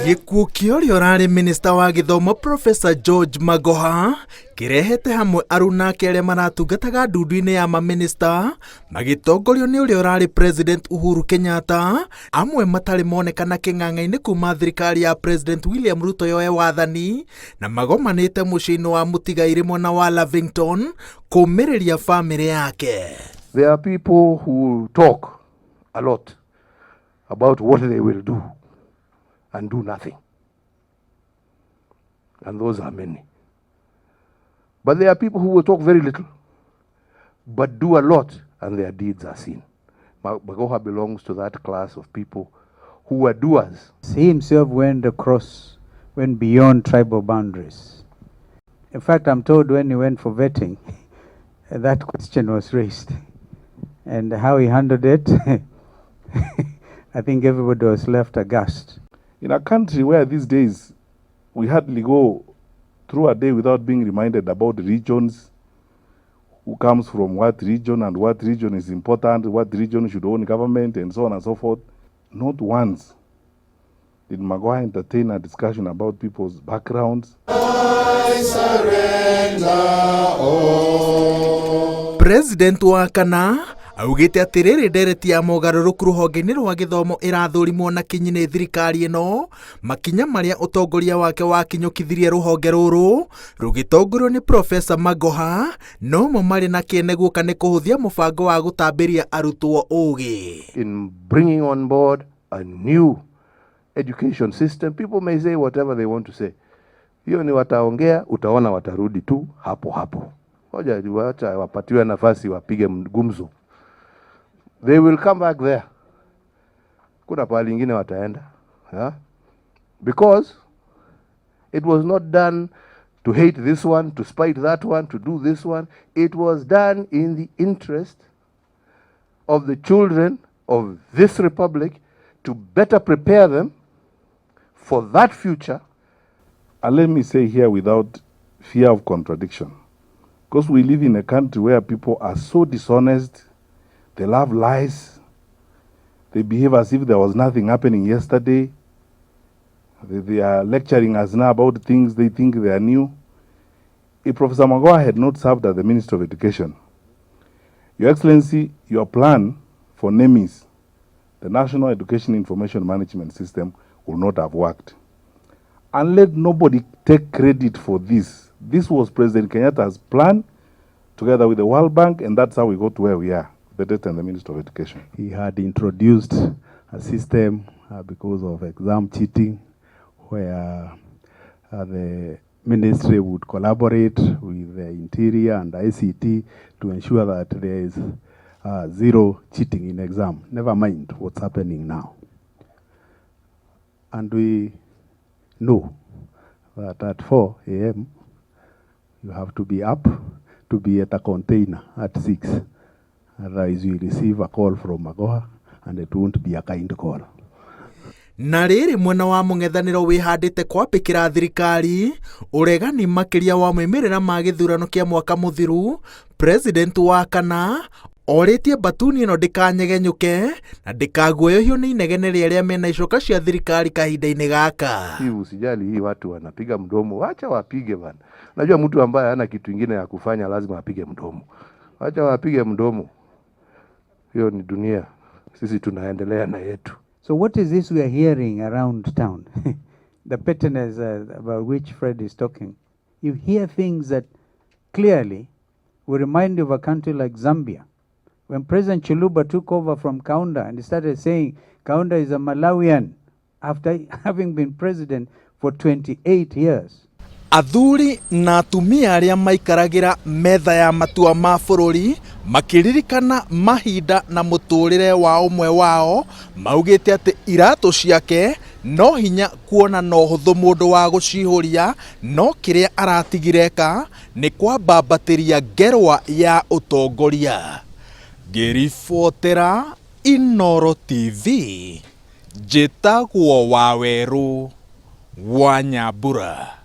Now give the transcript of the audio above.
Gĩkuũ kĩa ũrĩa ũrarĩ minista wa gĩthomo Prof.George Magoha kĩrehete hamwe arunake arĩa maratungataga ndundu-inĩ ya maminista magĩtongorio nĩ ũrĩa ũrarĩ President Uhuru Kenyatta, amwe matarĩ monekana kĩng'ang'a-inĩ kuma thirikari ya President William Ruto yoe wathani na magomanĩte mũciĩ-inĩ wa mũtigairĩ mwena wa Lavington kũumĩrĩria bamĩrĩ yake. There are people who talk a lot about what they will do and do nothing. And those are many. But there are people who will talk very little, but do a lot, and their deeds are seen. Magoha belongs to that class of people who are doers. He himself went beyond tribal boundaries. In fact, I'm told when he went for vetting, that question was raised. And how he handled it, I think everybody was left aghast. In a country where these days we hardly go through a day without being reminded about regions, who comes from what region and what region is important, what region should own government, and so on and so forth, not once did Magoha entertain a discussion about people's backgrounds. I surrender all. President wa kana augĩte atĩ rĩrĩ ndereti ya mogarũrũku rũhonge-inĩ rwa gĩthomo ĩrathũrimwo na kinyi nĩ thirikari ĩno, makinya marĩa ũtongoria wake wakinyũkithirie rũhonge rũrũ rũgĩtongorio nĩ Professor Magoha no mo marĩ na kĩene guoka nĩ kũhũthia mũbango wa gũtambĩria arutwo ũgĩ. In bringing on board a new education system, people may say whatever they want to say. Hiyo ni wataongea, utaona watarudi tu hapo hapo. Hoja wacha wapatiwe nafasi wapige gumzo. They will come back there. Kuna pahali ingine wataenda. Yeah? Because it was not done to hate this one, to spite that one, to do this one. It was done in the interest of the children of this republic to better prepare them for that future. And let me say here without fear of contradiction, because we live in a country where people are so dishonest, they love lies, they behave as if there was nothing happening yesterday, they are lecturing us now about things they think they are new. If Professor Magoha had not served as the Minister of Education, Your Excellency, your plan for NEMIS, the National Education Information Management System, would not have worked. And let nobody take credit for this. This was President Kenyatta's plan together with the World Bank, and that's how we got to where we are, the President and the Minister of Education. He had introduced a system because of exam cheating where the ministry would collaborate with the Interior and the ICT to ensure that there is zero cheating in exam. Never mind what's happening now. And we know that at 4 a.m. you have to be up to be at a container at 6. Otherwise you receive a call from Magoha and it won't be a kind call. Na rĩrĩ mwena wa mũng'ethanĩro wĩhandĩte kwapĩkĩra thirikari ũregani makĩria wa moimĩrĩra ma gĩthurano kĩa mwaka mũthiru, President wa kana orĩtie batuni ĩno ndĩkanyegenyũke na ndĩkaguoyohio nĩ inegene rĩrĩa mena icoka cia thirikari kahinda-inĩ gaka. Hii usijali, hii watu wanapiga mdomo, wacha wapige bana. Najua mtu ambaye hana kitu kingine ya kufanya lazima apige mdomo. Wacha wapige mdomo. Hiyo ni dunia. Sisi tunaendelea na yetu. So what is this we are hearing around town? The pettiness about which Fred is talking. You hear things that clearly will remind you of a country like Zambia. When President Chiluba took over from Kaunda and he started saying Kaunda is a Malawian after having been president for 28 years. Athuri na atumia arĩa maikaragĩra metha ya matua ma bũrũri makĩririkana mahinda na mũtũrĩre wa ũmwe wao, maugĩte atĩ iratũ ciake no hinya kuona no hũthũ mũndũ wa gũcihũria, no kĩrĩa aratigire ka nĩ kwambambatĩria ngerwa ya ũtongoria. Ngĩribotera Inooro TV, njĩtagwo Wawerũ wa Nyambura.